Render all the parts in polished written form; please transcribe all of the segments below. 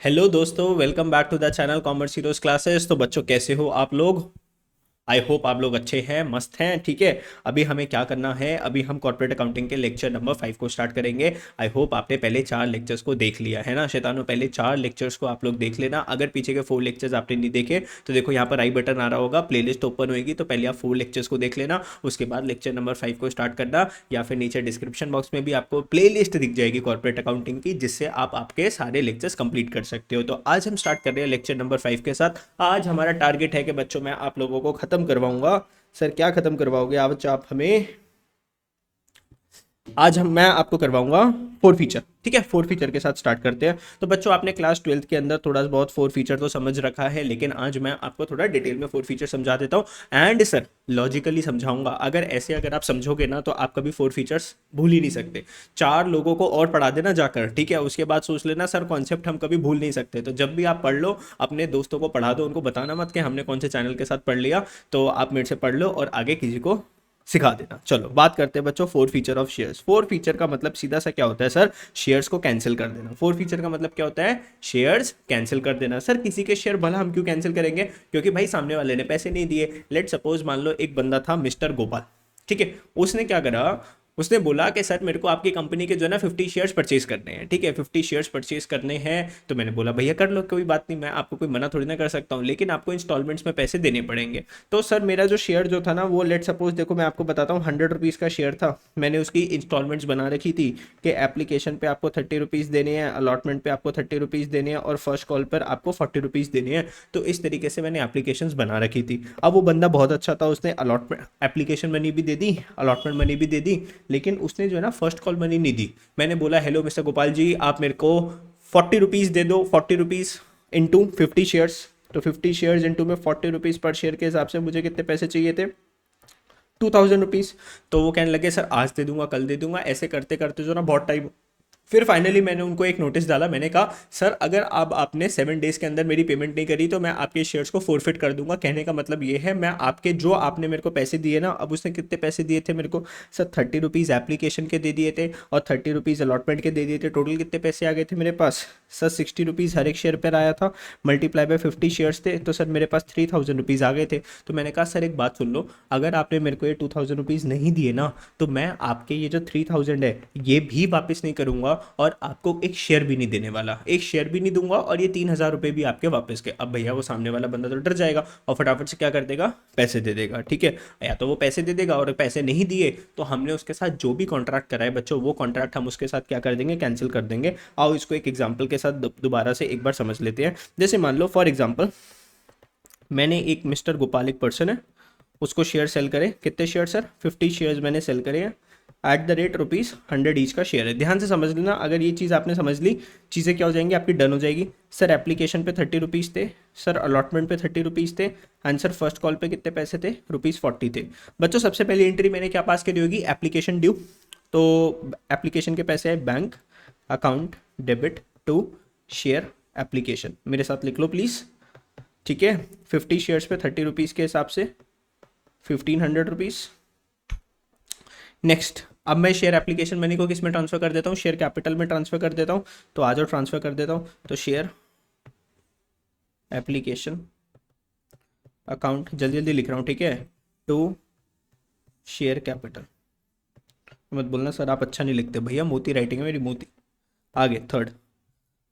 Hello दोस्तों, welcome back to the channel Commerce Heroes Classes. तो बच्चों, कैसे हो आप लोग? आई होप आप लोग अच्छे हैं, मस्त हैं। ठीक है, अभी हमें क्या करना है, अभी हम कॉर्पोरेट अकाउंटिंग के लेक्चर नंबर 5 को स्टार्ट करेंगे। आई होप आपने पहले 4 लेक्चर्स को देख लिया है ना शैतानों। पहले 4 लेक्चर्स को आप लोग देख लेना। अगर पीछे के 4 लेक्चर्स आपने नहीं देखे तो देखो यहाँ पर आई बटन आ रहा होगा, प्लेलिस्ट ओपन होगी, तो पहले आप 4 लेक्चर्स को देख लेना। उसके बाद लेक्चर नंबर 5 को स्टार्ट करना, या फिर नीचे डिस्क्रिप्शन बॉक्स में भी आपको प्लेलिस्ट दिख जाएगी कॉर्पोरेट अकाउंटिंग की, जिससे आप आपके सारे लेक्चर्स कंप्लीट कर सकते हो। तो आज हम स्टार्ट कर रहे हैं लेक्चर नंबर 5 के साथ। आज हमारा टारगेट है कि बच्चों मैं आप लोगों को खत्म करवाऊंगा। सर क्या खत्म करवाओगे आज आप हमें? आज हम मैं आपको करवाऊंगा 4 फीचर। ठीक है, 4 फीचर के साथ स्टार्ट करते हैं। तो बच्चों, आपने क्लास 12th के अंदर थोड़ा बहुत 4 फीचर तो समझ रखा है, लेकिन आज मैं आपको थोड़ा डिटेल में 4 फीचर समझा देता हूँ। एंड सर लॉजिकली समझाऊंगा। अगर आप समझोगे ना तो आप कभी 4 फीचर्स भूल ही नहीं सकते। 4 लोगों को और पढ़ा देना जाकर, ठीक है, उसके बाद सोच लेना सर कॉन्सेप्ट हम कभी भूल नहीं सकते। तो जब भी आप पढ़ लो, अपने दोस्तों को पढ़ा दो, उनको बताना मत कि हमने कौन से चैनल के साथ पढ़ लिया। तो आप मेरे से पढ़ लो और आगे किसी को सिखा देना। चलो बात करते हैं बच्चों 4 फीचर ऑफ शेयर्स। 4 फीचर का मतलब सीधा सा क्या होता है सर? शेयर्स को कैंसिल कर देना। 4 फीचर का मतलब क्या होता है? शेयर्स कैंसिल कर देना। सर किसी के शेयर भला हम क्यों कैंसिल करेंगे? क्योंकि भाई सामने वाले ने पैसे नहीं दिए। लेट सपोज मान लो एक बंदा था मिस्टर गोपाल, ठीक है, उसने क्या करा, उसने बोला कि सर मेरे को आपकी कंपनी के जो है ना 50 शेयर्स परचेज करने हैं। ठीक है, 50 शेयर्स परचेज करने हैं। तो मैंने बोला भैया कर लो, कोई बात नहीं, मैं आपको कोई मना थोड़ी ना कर सकता हूँ, लेकिन आपको इंस्टॉलमेंट्स में पैसे देने पड़ेंगे। तो सर मेरा जो शेयर जो था ना, वो लेट सपोज देखो मैं आपको बताता हूँ 100 रुपीज़ का शेयर था। मैंने उसकी इंस्टॉलमेंट्स बना रखी थी कि एप्लीकेशन पे आपको 30 रुपीज़ देने हैं, अलॉटमेंट पे आपको 30 रुपीज़ देने हैं, और फर्स्ट कॉल पर आपको 40 रुपीज़ देने हैं। तो इस तरीके से मैंने एप्लीकेशंस बना रखी थी। अब वो बंदा बहुत अच्छा था, उसने अलॉटमेंट एप्लीकेशन मनी भी दे दी, अलॉटमेंट मनी भी दे दी, लेकिन उसने जो है ना फर्स्ट कॉल मनी नहीं दी। मैंने बोला हेलो मिस्टर गोपाल जी, आप मेरे को 40 रुपीज़ दे दो। 40 रुपीज़ इंटू 50 शेयर्स, तो 50 शेयर्स इंटू में 40 रुपीज़ पर शेयर के हिसाब से मुझे कितने पैसे चाहिए थे? 2000 रुपीज़। तो वो कहने लगे सर आज दे दूंगा, कल दे दूंगा। ऐसे करते करते जो ना बहुत टाइम, फिर फाइनली मैंने उनको एक नोटिस डाला। मैंने कहा सर अगर अब आपने 7 डेज के अंदर मेरी पेमेंट नहीं करी तो मैं आपके शेयर्स को फोरफिट कर दूंगा। कहने का मतलब ये है, मैं आपके जो आपने मेरे को पैसे दिए ना, अब उसने कितने पैसे दिए थे मेरे को? सर 30 रुपीज़ एप्लीकेशन के दे दिए थे और 30 रुपीज़ अलॉटमेंट के दे दिए थे। टोटल कितने पैसे आ गए थे मेरे पास? सर 60 रुपीज़ हर एक शेयर पर आया था, मल्टीप्लाई बाय 50 शेयर्स थे, तो सर मेरे पास 3000 रुपीज़ आ गए थे। तो मैंने कहा सर एक बात सुन लो, अगर आपने मेरे को ये 2000 रुपीज़ नहीं दिए ना, तो मैं आपके ये जो 3000 है ये भी वापस नहीं करूंगा, और आपको एक शेयर भी नहीं देने वाला, एक शेयर भी नहीं दूंगा, और ये 3000 रुपये भी आपके वापस के। अब भैया वो सामने वाला बंदा तो डर जाएगा और फटाफट से क्या कर देगा, पैसे दे देगा। ठीक है, या तो वो पैसे दे देगा, और पैसे नहीं दिए तो हमने उसके साथ जो भी कॉन्ट्रैक्ट करा है बच्चों, वो कॉन्ट्रैक्ट हम उसके साथ क्या कर देंगे, कैंसिल कर देंगे। आओ इसको एक एग्जाम्पल के साथ दोबारा से एक बार समझ लेते हैं। जैसे मान लो फॉर एग्जाम्पल मैंने एक मिस्टर गोपाल एक पर्सन है, उसको शेयर सेल करे। कितने शेयर सर? 50 शेयर्स मैंने सेल करे हैं एट द रेट ₹100 ईच का शेयर है। ध्यान से समझ लेना, अगर ये चीज़ आपने समझ ली, चीज़ें क्या हो जाएंगी आपकी, डन हो जाएगी। सर एप्लीकेशन पे 30 रुपीज़ थे, सर अलॉटमेंट पे 30 रुपीज़ थे, आंसर फर्स्ट कॉल पे कितने पैसे थे? ₹40 थे। बच्चों सबसे पहली एंट्री मैंने क्या पास करी होगी? Application due. तो एप्लीकेशन के पैसे है bank account debit to share application. मेरे साथ लिख लो प्लीज़। ठीक है, 50 शेयर्स पे 30 रुपीज़ के हिसाब से 1500 रुपीज़। नेक्स्ट, अब मैं शेयर एप्लीकेशन मनी को किस में ट्रांसफर कर देता हूँ? शेयर कैपिटल में ट्रांसफर कर देता हूँ। तो आ जाओ ट्रांसफर कर देता हूँ। तो शेयर एप्लीकेशन अकाउंट, जल्दी जल्दी लिख रहा हूँ, ठीक है, टू शेयर कैपिटल। मत बोलना सर आप अच्छा नहीं लिखते, भैया मोती राइटिंग है मेरी, मोती। आगे थर्ड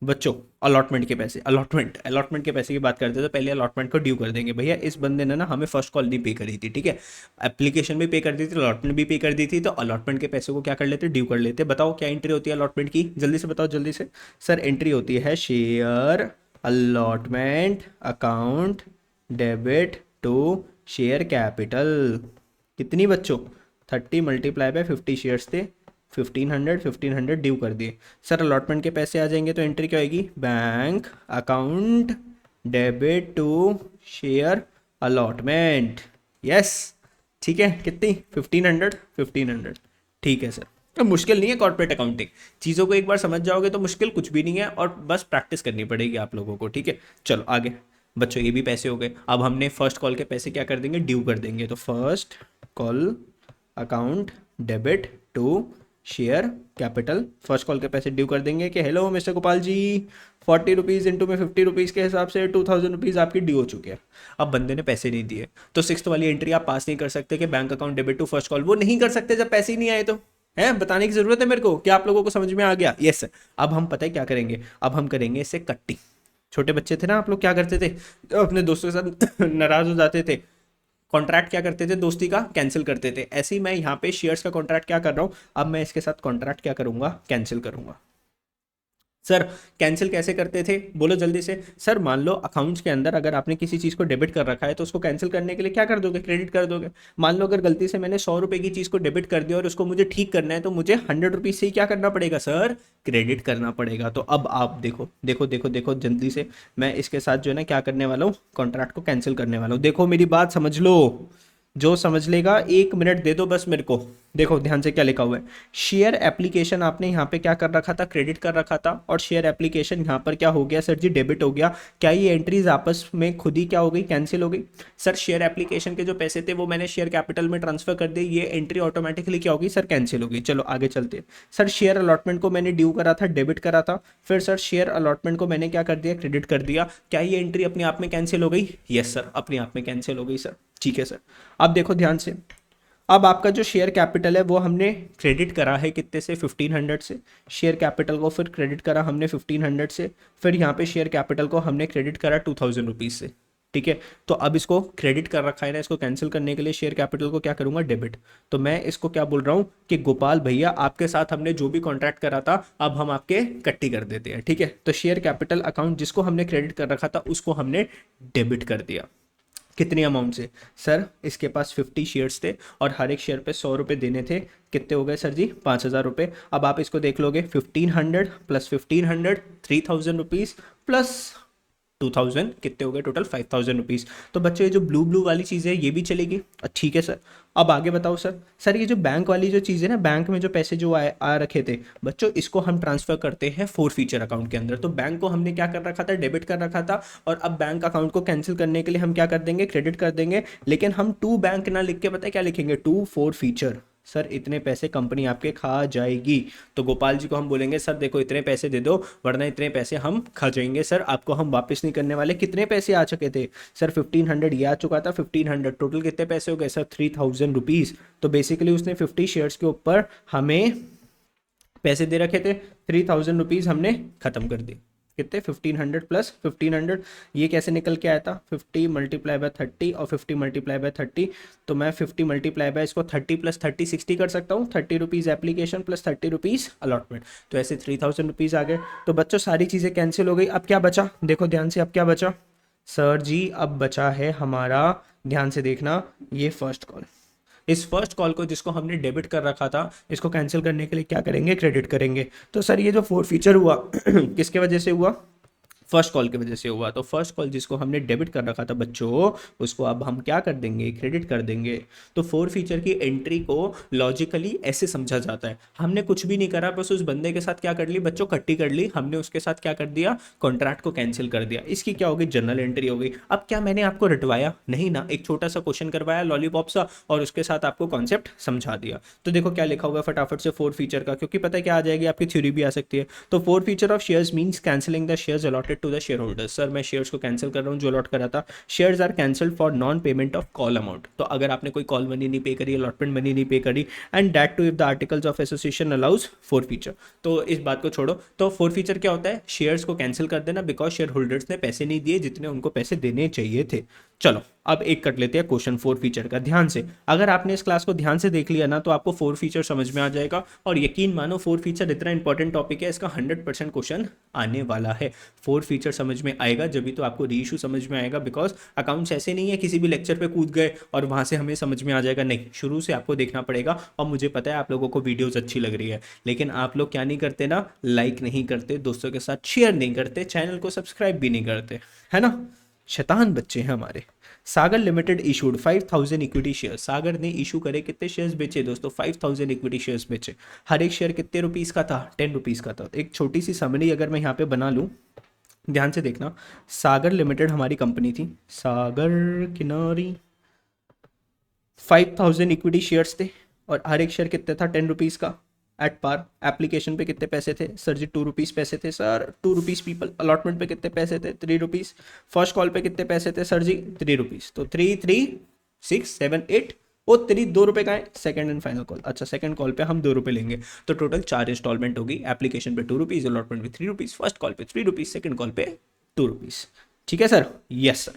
बच्चों, अलॉटमेंट के पैसे। अलॉटमेंट के पैसे की बात करते हैं तो पहले अलॉटमेंट को ड्यू कर देंगे। भैया इस बंदे ने ना हमें फर्स्ट कॉल नहीं पे करी थी, ठीक है, एप्लीकेशन भी पे कर दी थी, अलॉटमेंट भी पे कर दी थी, तो अलॉटमेंट के पैसे को क्या कर लेते, ड्यू कर लेते। बताओ क्या एंट्री होती है अलॉटमेंट की? जल्दी से बताओ जल्दी से। सर एंट्री होती है share allotment account debit to share capital. कितनी बच्चों? 30 मल्टीप्लाई बाय 50 शेयर्स थे, 1500 ड्यू कर दिए। सर अलॉटमेंट के पैसे आ जाएंगे तो एंट्री क्या होगी? Bank account debit to share allotment. Yes, ठीक है, कितनी? 1500। ठीक है सर, तो मुश्किल नहीं है कॉर्पोरेट अकाउंटिंग। चीज़ों को एक बार समझ जाओगे तो मुश्किल कुछ भी नहीं है, और बस प्रैक्टिस करनी पड़ेगी आप लोगों को। ठीक है, चलो आगे बच्चों, ये भी पैसे हो गए। अब हमने फर्स्ट कॉल के पैसे क्या कर देंगे? ड्यू कर देंगे। तो first call account debit to share capital first call के पैसे ड्यू कर देंगे कि hello mister Gopal ji 40 rupees into में 50 रुपीज़ के हिसाब से 2000 रुपीज़ आपकी ड्यू हो चुकी है। अब बंदे ने पैसे नहीं दिए तो सिक्स्थ वाली एंट्री आप पास नहीं कर सकते कि bank account debit to first call, वो नहीं कर सकते जब पैसे ही नहीं आए तो है। बताने की जरूरत है मेरे को, क्या आप लोगों को समझ में आ गया? Yes sir. अब हम पता है क्या करेंगे, अब हम करेंगे इससे कट्टी। छोटे बच्चे थे ना आप लोग, क्या करते थे अपने दोस्तों के साथ नाराज हो जाते थे, कॉन्ट्रैक्ट क्या करते थे दोस्ती का, कैंसिल करते थे। ऐसे ही मैं यहाँ पे शेयर्स का कॉन्ट्रैक्ट क्या कर रहा हूँ, अब मैं इसके साथ कॉन्ट्रैक्ट क्या करूंगा, कैंसिल करूंगा। सर कैंसिल कैसे करते थे, बोलो जल्दी से। सर मान लो अकाउंट्स के अंदर अगर आपने किसी चीज़ को डेबिट कर रखा है तो उसको कैंसिल करने के लिए क्या कर दोगे, क्रेडिट कर दोगे। मान लो अगर गलती से मैंने 100 रुपये की चीज़ को डेबिट कर दिया और उसको मुझे ठीक करना है तो मुझे 100 रुपीज़ से ही क्या करना पड़ेगा सर, क्रेडिट करना पड़ेगा। तो अब आप देखो देखो देखो देखो जल्दी से, मैं इसके साथ जो है ना क्या करने वाला हूँ, कॉन्ट्रैक्ट को कैंसिल करने वाला हूँ। देखो मेरी बात समझ लो, जो समझ लेगा 1 मिनट दे दो बस मेरे को। देखो ध्यान से क्या लिखा हुआ है, शेयर एप्लीकेशन आपने यहाँ पे क्या कर रखा था, क्रेडिट कर रखा था, और शेयर एप्लीकेशन यहाँ पर क्या हो गया सर जी, डेबिट हो गया। क्या ये एंट्रीज आपस में खुद ही क्या हो गई, कैंसिल हो गई? सर शेयर एप्लीकेशन के जो पैसे थे वो मैंने शेयर कैपिटल में ट्रांसफर कर दिए, ये एंट्री ऑटोमेटिकली क्या होगी सर, कैंसिल होगी। चलो आगे चलते हैं। सर शेयर अलॉटमेंट को मैंने ड्यू करा था, डेबिट करा था, फिर सर शेयर अलॉटमेंट को मैंने क्या कर दिया, क्रेडिट कर दिया। क्या ये एंट्री अपने आप में कैंसिल हो गई? यस सर, अपने आप में कैंसिल हो गई सर। ठीक है सर। अब देखो ध्यान से, अब आपका जो शेयर कैपिटल है वो हमने क्रेडिट करा है कितने से, 1500 से। शेयर कैपिटल को फिर क्रेडिट करा हमने 1500 से, फिर यहाँ पे शेयर कैपिटल को हमने क्रेडिट करा 2000 रुपीज़ से। ठीक है, तो अब इसको क्रेडिट कर रखा है ना, इसको कैंसिल करने के लिए शेयर कैपिटल को क्या करूंगा, डेबिट। तो मैं इसको क्या बोल रहा हूँ कि गोपाल भैया आपके साथ हमने जो भी कॉन्ट्रैक्ट करा था अब हम आपके कट्टी कर देते हैं। ठीक है, तो शेयर कैपिटल अकाउंट जिसको हमने क्रेडिट कर रखा था उसको हमने डेबिट कर दिया। कितनी अमाउंट से सर, इसके पास 50 शेयर्स थे और हर एक शेयर पे 100 रुपये देने थे। कितने हो गए सर जी, 5000 रुपये। अब आप इसको देख लोगे, 1500 प्लस 1500 3000 रुपीज़ प्लस 2000 कितने हो गए टोटल, 5000 रुपीज़। तो बच्चों ये जो ब्लू ब्लू वाली चीज़ है ये भी चलेगी। ठीक है सर। अब आगे बताओ सर। सर ये जो बैंक वाली जो चीज़ है ना, बैंक में जो पैसे जो आ रखे थे बच्चों, इसको हम ट्रांसफर करते हैं फोर फीचर अकाउंट के अंदर। तो बैंक को हमने क्या कर रखा था, डेबिट कर रखा था, और अब बैंक अकाउंट को कैंसिल करने के लिए हम क्या कर देंगे, क्रेडिट कर देंगे। लेकिन हम टू बैंक ना लिख के पता है क्या लिखेंगे, टू फोर फीचर। सर इतने पैसे कंपनी आपके खा जाएगी। तो गोपाल जी को हम बोलेंगे सर देखो इतने पैसे दे दो वरना इतने पैसे हम खा जाएंगे, सर आपको हम वापस नहीं करने वाले। कितने पैसे आ चुके थे सर, 1500 ये आ चुका था, 1500 टोटल कितने पैसे हो गए सर, 3000 रुपीज़। तो बेसिकली उसने 50 शेयर्स के ऊपर हमें पैसे दे रखे थे, 3000 रुपीज़ हमने खत्म कर दिए। कितने, 1500 प्लस 1500, ये कैसे निकल के आया था, 50 मल्टीप्लाई बाय 30 और 50 मल्टीप्लाई बाय 30। तो मैं 50 मल्टीप्लाई बाय इसको 30 प्लस 30 60 कर सकता हूँ, 30 rupees application plus 30 rupees allotment. तो ऐसे 3000 रुपीज़ आ गए। तो बच्चों सारी चीज़ें कैंसिल हो गई। अब क्या बचा, देखो ध्यान से, अब क्या बचा सर जी, अब बचा है हमारा, ध्यान से देखना, ये फर्स्ट कॉल। इस फर्स्ट कॉल को जिसको हमने डेबिट कर रखा था, इसको कैंसिल करने के लिए क्या करेंगे, क्रेडिट करेंगे। तो सर ये जो फोर फीचर हुआ किसके वजह से हुआ, फर्स्ट कॉल की वजह से हुआ। तो फर्स्ट कॉल जिसको हमने डेबिट कर रखा था बच्चों, उसको अब हम क्या कर देंगे, क्रेडिट कर देंगे। तो फोर फीचर की एंट्री को लॉजिकली ऐसे समझा जाता है, हमने कुछ भी नहीं करा, बस उस बंदे के साथ क्या कर ली बच्चों, कट्टी कर ली, हमने उसके साथ क्या कर दिया, कॉन्ट्रैक्ट को कैंसिल कर दिया। इसकी क्या होगी, जनरल एंट्री हो गई। अब क्या मैंने आपको रटवाया नहीं ना, एक छोटा सा क्वेश्चन करवाया लॉलीपॉप सा और उसके साथ आपको कॉन्सेप्ट समझा दिया। तो देखो क्या लिखा हुआ है फटाफट से फोर फीचर का, क्योंकि पता है क्या आ जाएगी, आपकी थ्योरी भी आ सकती है। तो forfeiture of shares means cancelling the shares allotted to the share holders. Sir मैं शेयर्स को कैंसिल कर रहा हूँ जो अलॉट करा था। Shares are cancelled for non payment of call amount. तो अगर आपने कोई कॉल मनी नहीं पे करी, अलॉटमेंट मनी नहीं पे करी, and that too if the articles of association allows forfeiture. तो इस बात को छोड़ो। तो फोर फीचर क्या होता है, शेयर्स को कैंसिल कर देना बिकॉज शेयर होल्डर्स ने पैसे नहीं दिए जितने उनको पैसे देने चाहिए थे। चलो अब एक कर लेते हैं क्वेश्चन फोर फीचर का ध्यान से। अगर आपने इस क्लास को ध्यान से देख लिया ना तो आपको फोर फीचर समझ में आ जाएगा। और यकीन मानो फोर फीचर इतना इंपॉर्टेंट टॉपिक है, इसका 100% क्वेश्चन आने वाला है। फोर फीचर समझ में आएगा जब भी तो आपको री इशू समझ में आएगा, बिकॉज अकाउंट्स ऐसे नहीं है किसी भी लेक्चर पे कूद गए और वहां से हमें समझ में आ जाएगा, नहीं, शुरू से आपको देखना पड़ेगा। और मुझे पता है आप लोगों को वीडियोज अच्छी लग रही है, लेकिन आप लोग क्या नहीं करते ना, लाइक नहीं करते, दोस्तों के साथ शेयर नहीं करते, चैनल को सब्सक्राइब भी नहीं करते, है ना, शैतान बच्चे हैं हमारे। सागर लिमिटेड इशूड 5000 इक्विटी शेयर। सागर ने इशू करे कितने शेयर्स बेचे दोस्तों, 5000 इक्विटी शेयर्स बेचे। हर एक शेयर कितने रुपीस का था, 10 रुपीस का था। एक छोटी सी समरी अगर मैं यहाँ पे बना लूँ, ध्यान से देखना। सागर लिमिटेड हमारी कंपनी थी, सागर किनारी, 5000 इक्विटी शेयर्स थे और हर एक शेयर कितने था, 10 रुपीस का। At par. एप्लीकेशन पे कितने पैसे थे सर जी? 2 रुपीज़ पैसे थे सर, 2 रुपीज़ पीपल। अलॉटमेंट पे कितने पैसे थे? 3 रुपीज़। फर्स्ट कॉल पे कितने पैसे थे सर जी? 3 रुपीज़। तो 3 3 6 7 8 वो 2 रुपए का है सेकंड एंड फाइनल कॉल। अच्छा, सेकंड कॉल पे हम 2 रुपए लेंगे, तो टोटल 4 इंस्टॉलमेंट होगी। एप्लीकेशन पे 2 रुपीज़, अलॉटमेंट पे 3 रुपीज़, फर्स्ट कॉल पे 3 रुपीज़, सेकंड कॉल पे 2 रुपीज़। ठीक है सर? Yes sir.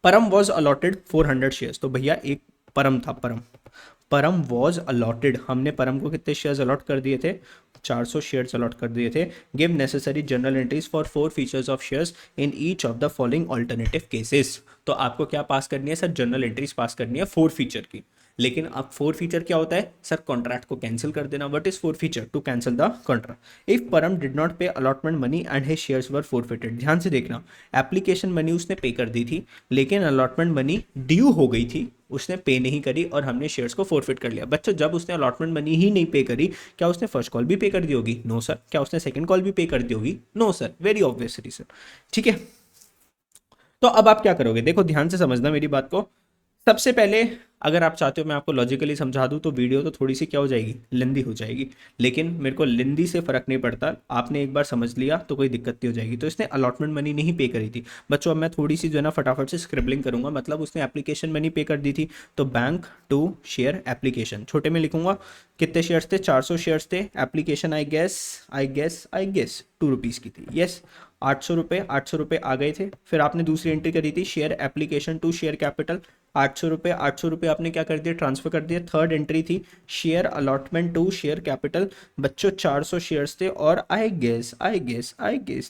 परम वॉज अलॉटेड 400 शेयर्स। तो भैया एक परम था, परम। परम वॉज अलॉटेड, हमने परम को कितने शेयर्स अलॉट कर दिए थे? 400 शेयर्स अलॉट कर दिए थे। Give necessary general entries for 4 features of shares in each of the following alternative cases. तो आपको क्या पास करनी है सर? जनरल एंट्रीज पास करनी है 4 फीचर की। लेकिन अब 4 फीचर क्या होता है सर? कॉन्ट्रैक्ट को कैंसिल कर देना। What is 4 feature? To cancel the contract. If परम डिड नॉट पे allotment money and his shares were forfeited. ध्यान से देखना, एप्लीकेशन मनी उसने पे कर दी थी, लेकिन अलॉटमेंट मनी ड्यू हो गई थी, उसने पे नहीं करी और हमने शेयर्स को फोरफिट कर लिया। बच्चों, जब उसने अलॉटमेंट मनी ही नहीं पे करी, क्या उसने फर्स्ट कॉल भी पे कर दी होगी? No sir. क्या उसने सेकंड कॉल भी पे कर दी होगी? No sir. Very obviously sir. ठीक है, तो अब आप क्या करोगे? देखो ध्यान से समझना मेरी बात को। सबसे पहले अगर आप चाहते हो मैं आपको लॉजिकली समझा दूं तो वीडियो तो थोड़ी सी क्या हो जाएगी? लेंदी हो जाएगी। लेकिन मेरे को लेंदी से फर्क नहीं पड़ता, आपने एक बार समझ लिया तो कोई दिक्कत नहीं हो जाएगी। तो इसने अलॉटमेंट मनी नहीं पे करी थी बच्चों। अब मैं थोड़ी सी जो है ना फटाफट से स्क्रिबलिंग करूंगा। मतलब उसने एप्लीकेशन मनी पे कर दी थी, तो बैंक टू शेयर एप्लीकेशन, छोटे में लिखूंगा। कितने शेयर्स थे? 400 शेयर्स थे। एप्लीकेशन आई गेस 2 रुपीज़ की थी। यस, 800 रुपये आ गए थे। फिर आपने दूसरी एंट्री करी थी share application to share capital. 800 रुपये आपने क्या कर दिया? ट्रांसफर कर दिया। थर्ड एंट्री थी share allotment to share capital. बच्चों 400 शेयर्स थे और आई गेस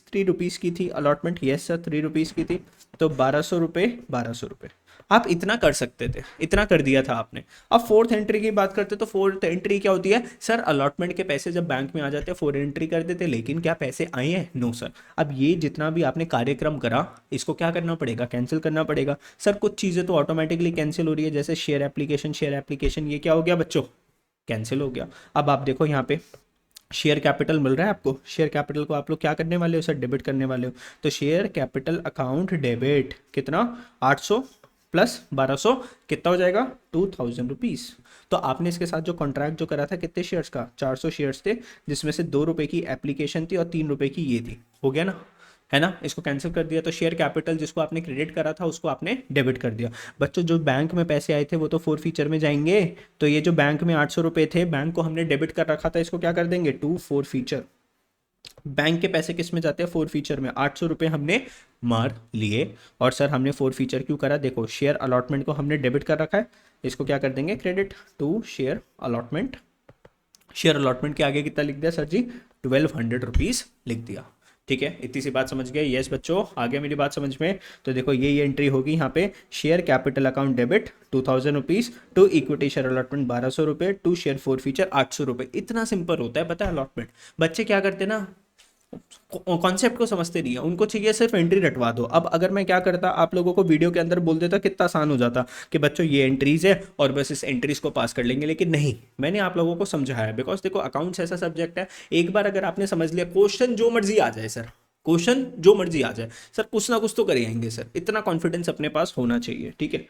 3 रुपीज़ की थी अलॉटमेंट। यस सर, 3 रुपीज़ की थी। तो 1200 रुपये आप इतना कर सकते थे, इतना कर दिया था आपने। अब फोर्थ एंट्री की बात करते तो फोर्थ एंट्री क्या होती है सर? अलॉटमेंट के पैसे जब बैंक में आ जाते हैं फोर्थ एंट्री कर देते, लेकिन क्या पैसे आए हैं? No sir. अब ये जितना भी आपने कार्यक्रम करा, इसको क्या करना पड़ेगा? कैंसिल करना पड़ेगा। सर कुछ चीज़ें तो ऑटोमेटिकली कैंसिल हो रही है, जैसे शेयर एप्लीकेशन ये क्या हो गया बच्चों? कैंसिल हो गया। अब आप देखो यहाँ पे शेयर कैपिटल मिल रहा है आपको। शेयर कैपिटल को आप लोग क्या करने वाले हो सर? डेबिट करने वाले हो। तो शेयर कैपिटल अकाउंट डेबिट कितना? 800 प्लस 1200 कितना हो जाएगा? 2000 रुपीज़। तो आपने इसके साथ जो कॉन्ट्रैक्ट जो करा था कितने शेयर्स का? 400 शेयर्स थे, जिसमें से 2 रुपए की एप्लीकेशन थी और 3 रुपए की ये थी। हो गया ना? है ना? इसको कैंसिल कर दिया। तो शेयर कैपिटल जिसको आपने क्रेडिट करा था उसको आपने डेबिट कर दिया। बच्चों जो बैंक में पैसे आए थे वो तो 4 फीचर में जाएंगे। तो ये जो बैंक में 800 रुपये थे, बैंक को हमने डेबिट कर रखा था, इसको क्या कर देंगे? To 4 feature. बैंक के पैसे किस में जाते हैं? 4 फीचर में। 800 रुपये हमने मार लिए। और सर हमने 4 फीचर क्यों करा? देखो शेयर अलॉटमेंट को हमने डेबिट कर रखा है, इसको क्या कर देंगे? Credit to share allotment. Share allotment के आगे कितना लिख दिया सर जी? 1200 रुपीज़ लिख दिया। ठीक है, इतनी सी बात समझ गए? यस बच्चों, आ गया मेरी बात समझ में? तो देखो ये एंट्री होगी यहाँ पे, share capital account debit 2000 rupees to equity share allotment 1200 रुपये टू शेयर 4 फीचर 800 रुपये। इतना सिंपल होता है, पता है अलॉटमेंट। बच्चे क्या करते हैं ना, कॉन्सेप्ट को समझते नहीं है, उनको चाहिए सिर्फ एंट्री रटवा दो। अब अगर मैं क्या करता, आप लोगों को वीडियो के अंदर बोल देता, कितना आसान हो जाता कि बच्चों ये एंट्रीज है और बस इस एंट्रीज को पास कर लेंगे। लेकिन नहीं, मैंने आप लोगों को समझाया। बिकॉज देखो अकाउंट्स ऐसा सब्जेक्ट है, एक बार अगर आपने समझ लिया, क्वेश्चन जो मर्जी आ जाए सर, क्वेश्चन जो मर्जी आ जाए सर, कुछ ना कुछ तो कर आएंगे सर। इतना कॉन्फिडेंस अपने पास होना चाहिए। ठीक है,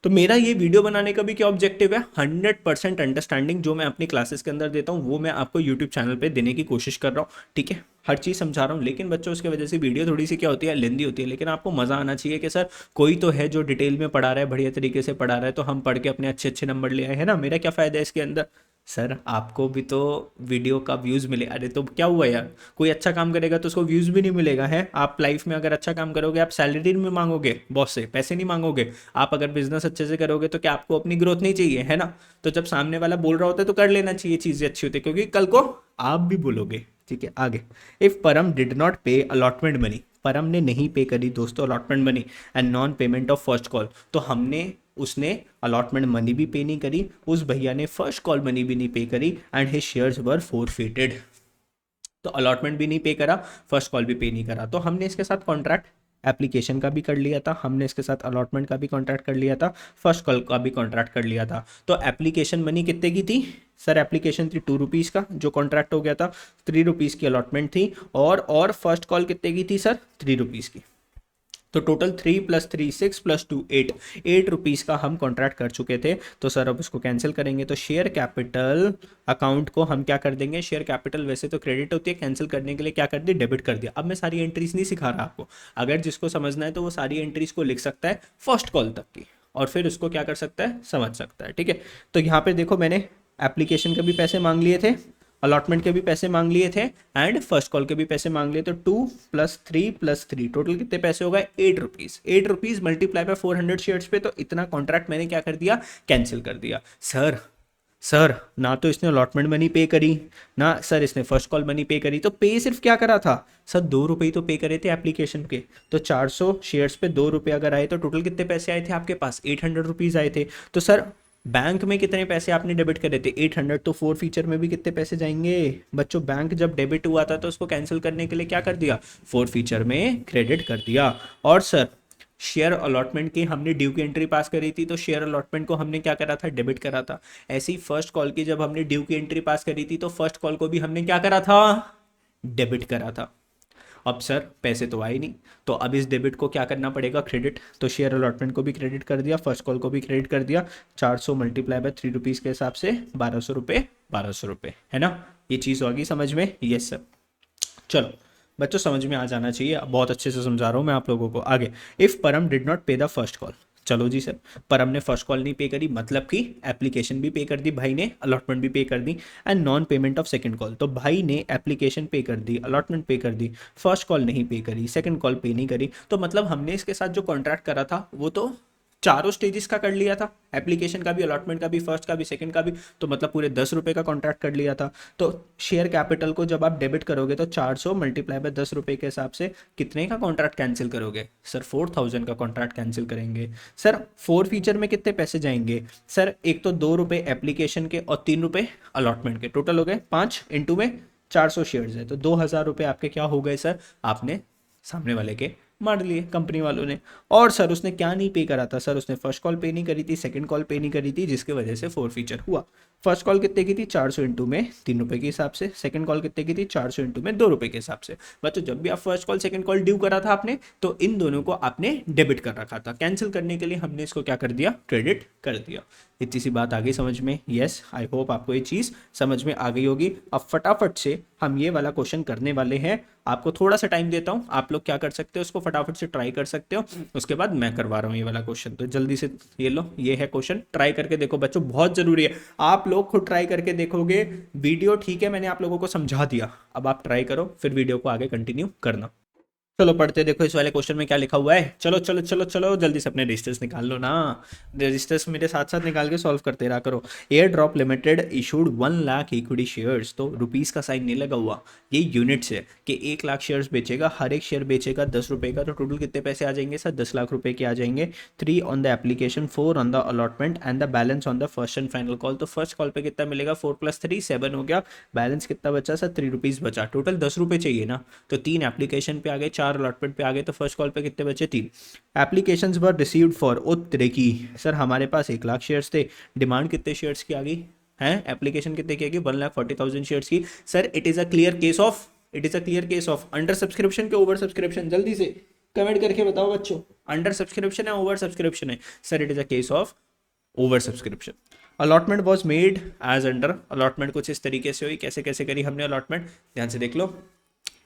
तो मेरा ये वीडियो बनाने का भी क्या ऑब्जेक्टिव है? 100% अंडरस्टैंडिंग जो मैं अपनी क्लासेस के अंदर देता हूँ वो मैं आपको यूट्यूब चैनल पे देने की कोशिश कर रहा हूँ। ठीक है, हर चीज़ समझा रहा हूँ। लेकिन बच्चों उसकी वजह से वीडियो थोड़ी सी क्या होती है? लेंदी होती है। लेकिन आपको मज़ा आना चाहिए कि सर कोई तो है जो डिटेल में पढ़ा रहा है, बढ़िया तरीके से पढ़ा रहा है, तो हम पढ़ के अपने अच्छे अच्छे नंबर ले आए हैं ना। मेरा क्या फ़ायदा है इसके अंदर? सर आपको भी तो वीडियो का व्यूज़ मिले। अरे तो क्या हुआ यार, कोई अच्छा काम करेगा तो उसको व्यूज़ भी नहीं मिलेगा है। आप लाइफ में अगर अच्छा काम करोगे, आप सैलरी में मांगोगे बॉस से, पैसे नहीं मांगोगे। आप अगर बिजनेस अच्छे से करोगे तो क्या आपको अपनी ग्रोथ नहीं चाहिए? है ना? तो जब सामने वाला बोल रहा होता है तो कर लेना चाहिए, चीज़ें अच्छी होती है, क्योंकि कल को आप भी बोलोगे। ठीक है, आगे। इफ परम डिड नॉट पे अलॉटमेंट मनी, परम ने नहीं पे करी दोस्तों allotment money and non payment of first call, तो हमने उसने अलॉटमेंट मनी भी पे नहीं करी, उस भैया ने फर्स्ट कॉल मनी भी नहीं पे करी and his shares were forfeited. तो अलॉटमेंट भी नहीं पे करा, फर्स्ट कॉल भी पे नहीं करा। तो हमने इसके साथ कॉन्ट्रैक्ट एप्लीकेशन का भी कर लिया था, हमने इसके साथ अलॉटमेंट का भी कॉन्ट्रैक्ट कर लिया था, फर्स्ट कॉल का भी कॉन्ट्रैक्ट कर लिया था। तो एप्लीकेशन मनी कितने की थी सर? एप्लीकेशन थी 2 रुपीज़ का जो कॉन्ट्रैक्ट हो गया था, 3 रुपीज़ की अलॉटमेंट थी, और फर्स्ट कॉल कितने की थी सर? 3 रुपीज़ की। तो टोटल 3 + 3 6 + 2 8, 8 रुपीज़ का हम कॉन्ट्रैक्ट कर चुके थे। तो सर अब इसको कैंसिल करेंगे, तो शेयर कैपिटल अकाउंट को हम क्या कर देंगे, शेयर कैपिटल वैसे तो क्रेडिट होती है, कैंसिल करने के लिए क्या कर दी, डेबिट कर दिया। अब मैं सारी एंट्रीज नहीं सिखा रहा आपको, अगर जिसको समझना है तो वो सारी एंट्रीज को लिख सकता है फर्स्ट कॉल तक की, और फिर उसको क्या कर सकता है, समझ सकता है। ठीक है, तो यहाँ पे देखो मैंने एप्लीकेशन के भी पैसे मांग लिए थे, अलॉटमेंट के भी पैसे मांग लिए थे, एंड फर्स्ट कॉल के भी पैसे मांग लिए। तो 2 + 3 + 3 टोटल कितने पैसे हो गए, 8 rupees. 8 rupees multiply by 400 shares पे, तो इतना कॉन्ट्रैक्ट मैंने क्या कर दिया, कैंसिल कर दिया। सर ना तो इसने अलॉटमेंट मनी पे करी, ना सर इसने फर्स्ट कॉल मनी पे करी, तो पे सिर्फ क्या करा था सर, 2 रुपये तो पे करे थे एप्लीकेशन के। तो 400 शेयर्स पे 2 रुपये अगर आए तो टोटल कितने पैसे आए थे आपके पास, 800 रुपीज़ आए थे। तो सर बैंक में कितने पैसे आपने डेबिट करे थे, 800। तो फोर फीचर में भी कितने पैसे जाएंगे बच्चों, बैंक जब डेबिट हुआ था तो उसको कैंसिल करने के लिए क्या कर दिया, फोर फीचर में क्रेडिट कर दिया। और सर शेयर अलॉटमेंट की हमने ड्यू की एंट्री पास करी थी, तो शेयर अलॉटमेंट को हमने क्या करा था, डेबिट करा था। ऐसे ही फर्स्ट कॉल की जब हमने ड्यू की एंट्री पास करी थी, तो फर्स्ट कॉल को भी हमने क्या करा था, डेबिट करा था। अब सर पैसे तो आए नहीं, तो अब इस डेबिट को क्या करना पड़ेगा, क्रेडिट। तो शेयर अलॉटमेंट को भी क्रेडिट कर दिया, फर्स्ट कॉल को भी क्रेडिट कर दिया। 400 मल्टीप्लाई बाय 3 रुपीज़ के हिसाब से 1200 रुपये, 1200 रुपये, है ना। ये चीज़ होगी समझ में, यस सर। चलो बच्चों समझ में आ जाना चाहिए, बहुत अच्छे से समझा रहा हूँ मैं आप लोगों को। आगे, इफ़ परम डिड नॉट पे द फर्स्ट कॉल, चलो जी सर, परम ने फर्स्ट कॉल नहीं पे करी, मतलब कि एप्लीकेशन भी पे कर दी भाई ने, अलॉटमेंट भी पे कर दी, and non payment of second call. तो भाई ने एप्लीकेशन पे कर दी, अलॉटमेंट पे कर दी, फर्स्ट कॉल नहीं पे करी, सेकंड कॉल पे नहीं करी। तो मतलब हमने इसके साथ जो कॉन्ट्रैक्ट करा था वो तो चारों स्टेजेस का कर लिया था, एप्लीकेशन का भी, अलॉटमेंट का भी, फर्स्ट का भी, सेकंड का भी। तो मतलब पूरे 10 रुपये का कॉन्ट्रैक्ट कर लिया था। तो शेयर कैपिटल को जब आप डेबिट करोगे तो 400 मल्टीप्लाई बाय 10 रुपये के हिसाब से कितने का कॉन्ट्रैक्ट कैंसिल करोगे सर, 4000 का कॉन्ट्रैक्ट कैंसिल करेंगे। सर फोर फीचर में कितने पैसे जाएंगे सर, एक तो 2 रुपये एप्लीकेशन के और 3 रुपये अलॉटमेंट के, टोटल हो गए 5, इंटू में 400 शेयर्स है, तो 2000 रुपये आपके क्या हो गए सर, आपने सामने वाले के मार लिए कंपनी वालों ने। और सर उसने क्या नहीं पे करा था, सर उसने फर्स्ट कॉल पे नहीं करी थी, सेकंड कॉल पे नहीं करी थी, जिसकी वजह से फोर फीचर हुआ। फर्स्ट कॉल कितने की थी, 400 इंटू में 3 रुपये के हिसाब से, सेकंड कॉल कितने की थी, 400 इंटू में 2 रुपये के हिसाब से। बच्चों जब भी आप first call second call due करा था आपने, तो इन दोनों को आपने डेबिट कर रखा था, कैंसिल करने के लिए हमने इसको क्या कर दिया, क्रेडिट कर दिया। इतनी सी बात आ गई समझ में, यस आई होप आपको ये चीज़ समझ में आ गई होगी। अब फटाफट से हम ये वाला क्वेश्चन करने वाले हैं, आपको थोड़ा सा टाइम देता हूँ, आप लोग क्या कर सकते हो, उसको फटाफट से ट्राई कर सकते हो, उसके बाद मैं करवा रहा हूँ ये वाला क्वेश्चन। तो जल्दी से ये लो, ये है क्वेश्चन, ट्राई करके देखो बच्चों, बहुत जरूरी है। आप लोग खुद ट्राई करके देखोगे, वीडियो ठीक है मैंने आप लोगों को समझा दिया, अब आप ट्राई करो, फिर वीडियो को आगे कंटिन्यू करना। चलो पढ़ते, देखो इस वाले क्वेश्चन में क्या लिखा हुआ है, चलो चलो चलो चलो जल्दी से अपने रजिस्टर्स निकाल लो ना, रजिस्टर्स मेरे साथ साथ निकाल के सॉल्व करते रहा करो। Air drop limited issued 1 lakh equity shares, तो रुपीज़ का साइन नहीं लगा हुआ, ये यूनिट्स है कि 1 लाख शेयर्स बेचेगा, हर एक शेयर बेचेगा 10 रुपये का, तो टोटल कितने पैसे आ जाएंगे सर, 10 लाख रुपये के आ जाएंगे। 3 on the application, 4 on the allotment and the balance on the first and final call. तो फर्स्ट कॉल पे कितना मिलेगा, 4 + 3 7 हो गया, बैलेंस कितना बचा सर, 3 रुपीज़ बचा, टोटल 10 रुपये चाहिए ना। तो 3 एप्लीकेशन पे आ गए, 4 अलॉटमेंट पे आ गए, तो फर्स्ट कॉल पे कितने बचे, 3। एप्लीकेशंस वर रिसीव्ड फॉर ओ तरह की, सर हमारे पास 1 लाख शेयर्स थे, डिमांड कितने शेयर्स की आ गई है, एप्लीकेशन कितने की आएगी, 1,40,000 शेयर्स की। Sir it is a clear case of, it is a clear case of under subscription के ओवर सब्सक्रिप्शन, जल्दी से कमेंट करके बताओ बच्चों, अंडर सब्सक्रिप्शन है ओवर सब्सक्रिप्शन है, sir it is a case of over subscription. Allotment was made as under, allotment कुछ इस तरीके से हुई, कैसे कैसे करी हमने अलॉटमेंट, ध्यान से देख लो।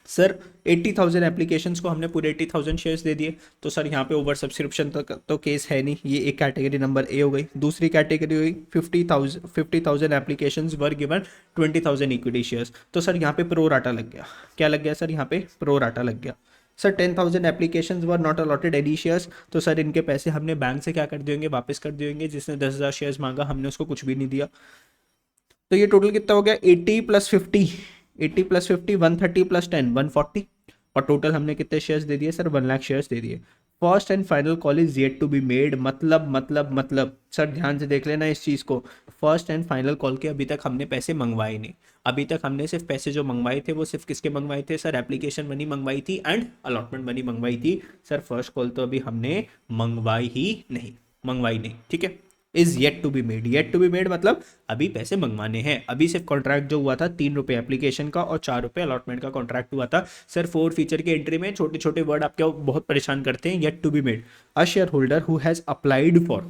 सर 80,000 एप्लीकेशंस को हमने पूरे 80,000 शेयर्स दे दिए, तो सर यहाँ पे ओवर सब्सक्रिप्शन तो केस है नहीं, ये एक कैटेगरी नंबर ए हो गई। दूसरी कैटेगरी हुई 50,000 applications were given 20,000 equity shares, तो सर यहाँ पे प्रो राटा लग गया, क्या लग गया सर, यहाँ पे प्रो राटा लग गया। Sir 10,000 applications were not allotted any shares, तो सर इनके पैसे हमने बैंक से क्या कर देंगे, वापस कर देंगे, जिसने 10,000 शेयर्स मांगा हमने उसको कुछ भी नहीं दिया। तो ये टोटल कितना हो गया, 80 + 50, 80 + 50 130 + 10 140, और टोटल हमने कितने शेयर्स दे दिए सर, 1 लाख शेयर्स दे दिए। First and final call is yet to be made, मतलब सर ध्यान से देख लेना इस चीज़ को, फर्स्ट एंड फाइनल कॉल के अभी तक हमने पैसे मंगवाए नहीं, अभी तक हमने सिर्फ पैसे जो मंगवाए थे वो सिर्फ किसके मंगवाए थे सर, एप्लीकेशन मनी मंगवाई थी एंड अलॉटमेंट मनी मंगवाई थी। सर फर्स्ट कॉल तो अभी हमने मंगवाई नहीं, ठीक है। Is yet to be made. Yet to be made मतलब अभी पैसे मंगवाने हैं। अभी सिर्फ कॉन्ट्रैक्ट जो हुआ था 3 रुपये एप्लीकेशन का और 4 रुपये अलॉटमेंट का कॉन्ट्रैक्ट हुआ था। सर 4 फीचर की एंट्री में छोटे छोटे वर्ड आपको बहुत परेशान करते हैं। Yet to be made, a share holder who has applied for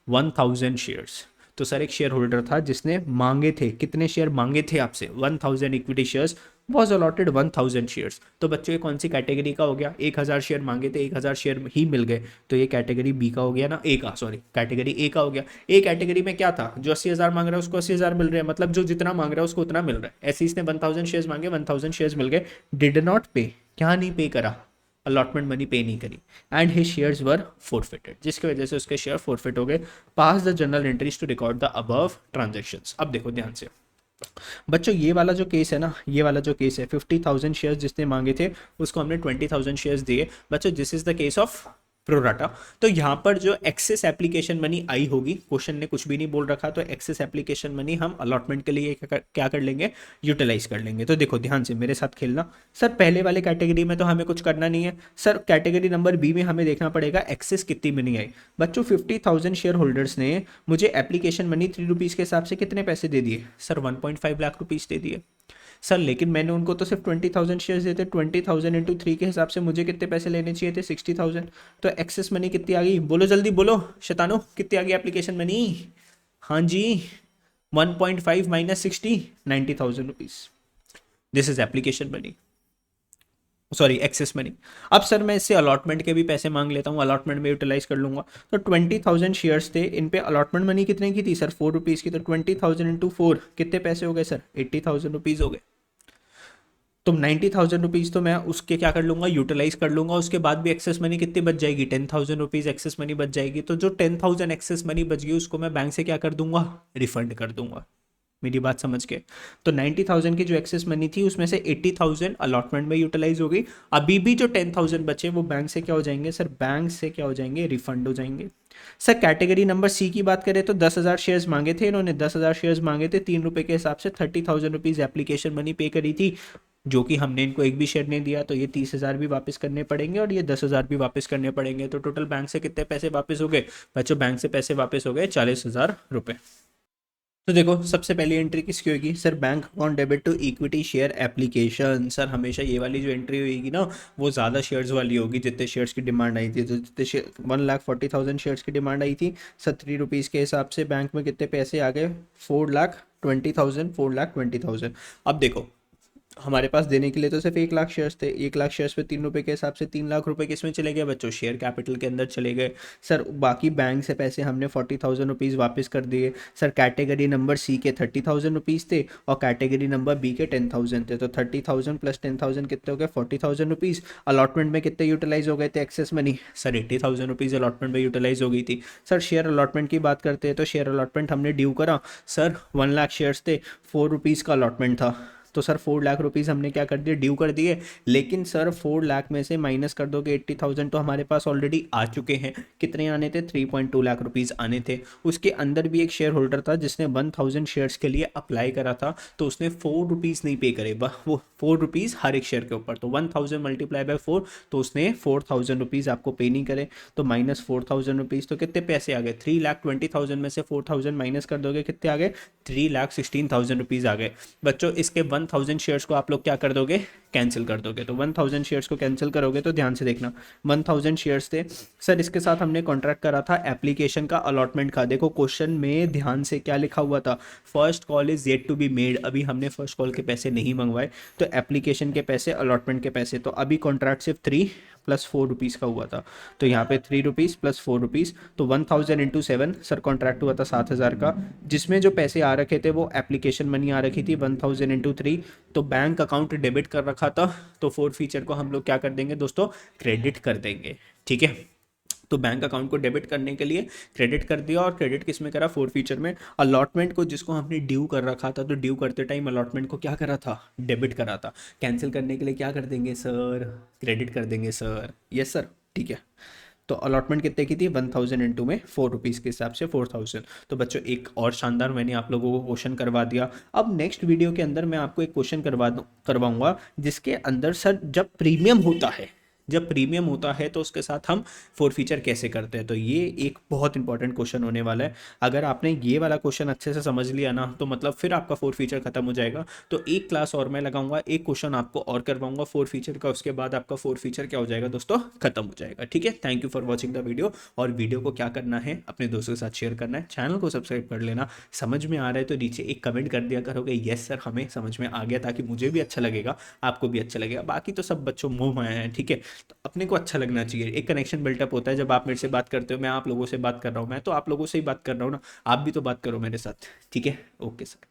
1000 shares. तो सर एक शेयर होल्डर था जिसने मांगे थे, कितने शेयर मांगे थे आपसे, 1000 equity shares, was allotted 1000 shares. तो बच्चों ये कौन सी कैटेगरी का हो गया, 1000 शेयर मांगे थे, 1000 शेयर ही मिल गए, तो ये कैटेगरी बी का हो गया ना, ए का, सॉरी कैटेगरी ए का हो गया। ए कैटेगरी में क्या था, जो 80,000 मांग रहा है उसको 80,000 मिल रहे हैं, मतलब जो जितना मांग रहा है उसको उतना मिल रहा है। ऐसे इसने 1000 शेयर्स मांगे, 1000 शेयर्स मिल गए। डिड नॉट पे, क्या नहीं पे करा, अलॉटमेंट मनी पे नहीं करी, and his shares were forfeited, जिसकी वजह से उसके शेयर फोरफिट हो गए। Pass the general entries to record the above transactions. अब देखो ध्यान से बच्चों, ये वाला जो केस है ना, ये वाला जो केस है 50,000 शेयर्स जिसने मांगे थे उसको हमने 20,000 शेयर्स दिए। बच्चों this is the case of pro rata. तो यहाँ पर जो एक्सेस एप्लीकेशन मनी आई होगी, क्वेश्चन ने कुछ भी नहीं बोल रखा, तो एक्सेस एप्लीकेशन मनी हम अलॉटमेंट के लिए क्या कर लेंगे, यूटिलाइज कर लेंगे। तो देखो ध्यान से मेरे साथ खेलना। सर पहले वाले कैटेगरी में तो हमें कुछ करना नहीं है, सर कैटेगरी नंबर बी में हमें देखना पड़ेगा एक्सेस कितनी मनी आई। बच्चों 50,000 शेयर होल्डर्स ने मुझे एप्लीकेशन मनी 3 रुपीज़ के हिसाब से कितने पैसे दे दिए, सर 1.5 लाख रुपीज़ दे दिए। सर लेकिन मैंने उनको तो सिर्फ 20,000 शेयर्स देते, 20,000 इंटू 3 के हिसाब से मुझे कितने पैसे लेने चाहिए थे, 60,000। तो एक्सेस मनी कितनी आ गई, बोलो जल्दी बोलो शैतानो, कितनी आ गई एप्लीकेशन मनी, हाँ जी 1.5 minus 60, 90,000 rupees. This is application money, sorry excess money. अब सर मैं इससे अलॉटमेंट के भी पैसे मांग लेता हूँ, अलॉटमेंट में यूटिलाइज कर लूंगा। तो 20,000 शेयर्स थे, इन पे अलॉटमेंट मनी कितने की थी सर, 4 रुपीज़ की। तो 20,000 इंटू 4 कितने पैसे हो गए सर, 80,000 रुपीज़ हो गए। तो 90,000 रुपीज़ तो मैं उसके क्या कर लूंगा, यूटिलाइज कर लूंगा। उसके बाद भी एक्सेस मनी कितनी बच जाएगी, 10,000 रुपीज़ एक्सेस मनी बच जाएगी। तो जो 10,000 एक्सेस मनी बच गई उसको मैं बैंक से क्या कर दूंगा, रिफंड कर दूंगा। मेरी बात समझ के। तो 90,000 की जो एक्सेस मनी थी उसमें से 80,000 अलॉटमेंट में यूटिलाइज हो गई। अभी भी जो 10,000 बचे वो बैंक से क्या हो जाएंगे सर, बैंक से क्या हो जाएंगे, रिफंड हो जाएंगे। सर कैटेगरी नंबर सी की बात करें तो 10,000 शेयर्स मांगे थे इन्होंने, 10,000 शेयर्स मांगे थे 3 रुपये के हिसाब से, 30,000 रुपीज़ एप्लीकेशन मनी पे करी थी, जो कि हमने इनको एक भी शेयर नहीं दिया। तो ये 30,000 भी वापस करने पड़ेंगे और ये 10,000 भी वापस करने पड़ेंगे। तो टोटल बैंक से कितने पैसे वापस हो गए बच्चों, बैंक से पैसे वापस हो गए 40,000 रुपये। तो देखो सबसे पहली एंट्री किसकी होगी sir, bank account debit to equity share application. Sir हमेशा ये वाली जो एंट्री होगी ना वो ज़्यादा शेयर्स वाली होगी, जितने शेयर्स की डिमांड आई थी। तो जितने 1,40,000 शेयर्स की डिमांड आई थी, सर 3 रुपीज़ के हिसाब से बैंक में कितने पैसे आ गए, 4,20,000, 4,20,000। अब देखो हमारे पास देने के लिए तो सिर्फ 1 लाख शेयर्स थे, 1 लाख शेयर्स पे 3 रुपये के हिसाब से 3 लाख रुपए किसमें चले गए बच्चों, शेयर कैपिटल के अंदर चले गए। सर बाकी बैंक से पैसे हमने 40,000 रुपीज़ वापस कर दिए। सर कैटेगरी नंबर सी के 30,000 रुपीज़ थे और कैटेगरी नंबर बी के 10,000 थे। तो 30,000 प्लस 10,000 कितने हो गए, 40,000 रुपीज़। अलॉटमेंट में कितने यूटिलाइज हो गए थे excess money, sir 80,000 rupees allotment में यूटिलाइज हो गई थी। सर शेयर अलॉटमेंट की बात करते हैं तो शेयर अलॉटमेंट हमने ड्यू करा। सर 1 लाख शेयर्स थे, 4 रुपीज़ का अलॉटमेंट था। तो सर 4 लाख रुपीज़ हमने क्या कर दिए, ड्यू कर दिए। लेकिन सर 4 लाख में से माइनस कर दोगे 80,000 तो हमारे पास ऑलरेडी आ चुके हैं। कितने आने थे, 3.2 लाख रुपीज़ आने थे। उसके अंदर भी एक शेयर होल्डर था जिसने 1,000 शेयर्स के लिए अप्लाई करा था, तो उसने 4 रुपीज़ नहीं पे करे, वो 4 रुपीज़ हर एक शेयर के ऊपर। तो 1,000 मल्टीप्लाई बाय 4, तो उसने 4,000 रुपीज़ आपको पे नहीं करे। तो माइनस 4,000 रुपीज़, तो कितने पैसे आ गए, 3,20,000 में से 4,000 माइनस कर दोगे कितने आ गए, 3,16,000 रुपीज़ आ गए। बच्चों इसके 1,000 शेयर्स को आप लोग क्या कर दोगे, कैंसिल कर दोगे। तो 1,000 शेयर्स को कैंसिल करोगे तो ध्यान से देखना, 1,000 शेयर्स थे सर, इसके साथ हमने कॉन्ट्रैक्ट करा था एप्लीकेशन का, अलॉटमेंट का। देखो क्वेश्चन में ध्यान से क्या लिखा हुआ था, first call is yet to be made. अभी हमने फर्स्ट कॉल के पैसे नहीं मंगवाए, तो एप्लीकेशन के पैसे, अलॉटमेंट के पैसे। तो अभी कॉन्ट्रैक्ट सिर्फ 3 प्लस 4 रुपीज़ का हुआ था। तो यहाँ पे 3 रुपीज़ प्लस 4 रुपीज़, तो 1,000 इंटू 7 सर कॉन्ट्रैक्ट हुआ था 7,000 का, जिसमें जो पैसे आ रखे थे वो एप्लीकेशन मनी आ रखी थी 1,000 इंटू 3। तो बैंक अकाउंट डेबिट कर रखा था, तो 4 फीचर को हम लोग क्या कर देंगे दोस्तों, क्रेडिट कर देंगे। ठीक है, तो बैंक अकाउंट को डेबिट करने के लिए क्रेडिट कर दिया, और क्रेडिट किस में करा, 4 फीचर में। अलॉटमेंट को जिसको हमने ड्यू कर रखा था, तो ड्यू करते टाइम अलॉटमेंट को क्या करा था, डेबिट करा था। कैंसिल करने के लिए क्या कर देंगे सर, क्रेडिट कर देंगे सर। यस सर, ठीक है। तो अलॉटमेंट कितने की थी, 1,000 इंटू में 4 रुपीज़ के हिसाब से 4,000। तो बच्चों एक और शानदार मैंने आप लोगों को क्वेश्चन करवा दिया। अब नेक्स्ट वीडियो के अंदर मैं आपको एक क्वेश्चन करवाऊंगा जिसके अंदर सर जब प्रीमियम होता है, जब प्रीमियम होता है तो उसके साथ हम फोर फीचर कैसे करते हैं। तो ये एक बहुत इंपॉर्टेंट क्वेश्चन होने वाला है। अगर आपने ये वाला क्वेश्चन अच्छे से समझ लिया ना तो मतलब फिर आपका फोर फीचर खत्म हो जाएगा। तो एक क्लास और मैं लगाऊंगा, एक क्वेश्चन आपको और करवाऊंगा फोर फीचर का, उसके बाद आपका फोर फीचर क्या हो जाएगा दोस्तों, खत्म हो जाएगा। ठीक है, thank you for watching the video. और वीडियो को क्या करना है, अपने दोस्तों के साथ शेयर करना है, चैनल को सब्सक्राइब कर लेना। समझ में आ रहा है तो नीचे एक कमेंट कर दिया करोगे यस सर हमें समझ में आ गया, ताकि मुझे भी अच्छा लगेगा, आपको भी अच्छा लगेगा। बाकी तो सब बच्चों मुंह माया है, ठीक है, तो अपने को अच्छा लगना चाहिए। एक कनेक्शन बिल्टअप होता है जब आप मेरे से बात करते हो, मैं आप लोगों से बात कर रहा हूँ, मैं तो आप लोगों से ही बात कर रहा हूँ ना, आप भी तो बात करो मेरे साथ। ठीक है, ओके सर।